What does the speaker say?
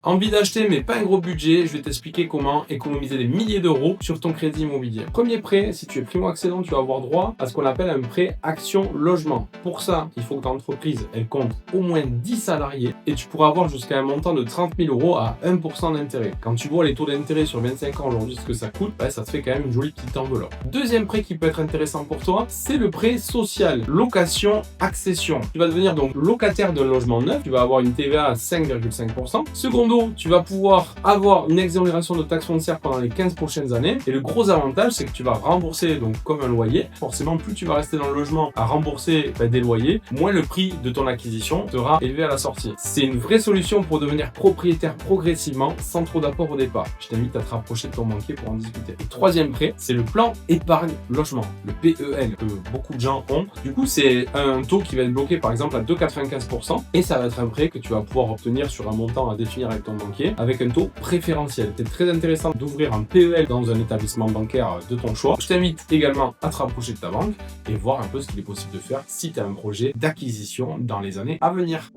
Envie d'acheter mais pas un gros budget, je vais t'expliquer comment économiser des milliers d'euros sur ton crédit immobilier. Premier prêt, si tu es primo-accédant, tu vas avoir droit à ce qu'on appelle un prêt action logement. Pour ça, il faut que ton entreprise elle compte au moins 10 salariés et tu pourras avoir jusqu'à un montant de 30 000 euros à 1% d'intérêt. Quand tu vois les taux d'intérêt sur 25 ans aujourd'hui, ce que ça coûte, ça te fait quand même une jolie petite enveloppe. Deuxième prêt qui peut être intéressant pour toi, c'est le prêt social, location, accession. Tu vas devenir donc locataire d'un logement neuf, tu vas avoir une TVA à 5,5%. Secondo, tu vas pouvoir avoir une exonération de taxes foncières pendant les 15 prochaines années. Et le gros avantage, c'est que tu vas rembourser donc comme un loyer. Forcément, plus tu vas rester dans le logement à rembourser des loyers, moins le prix de ton acquisition sera élevé à la sortie. C'est une vraie solution pour devenir propriétaire progressivement sans trop d'apport au départ. Je t'invite à te rapprocher de ton banquier pour en discuter. Et troisième prêt, c'est le plan épargne logement, le PEL, que beaucoup de gens ont. Du coup, c'est un taux qui va être bloqué par exemple à 2,95% et ça va être un prêt que tu vas pouvoir obtenir sur un montant à définir avec ton banquier avec un taux préférentiel. C'est très intéressant d'ouvrir un PEL dans un établissement bancaire de ton choix. Je t'invite également à te rapprocher de ta banque et voir un peu ce qu'il est possible de faire si tu as un projet d'acquisition dans les années à venir.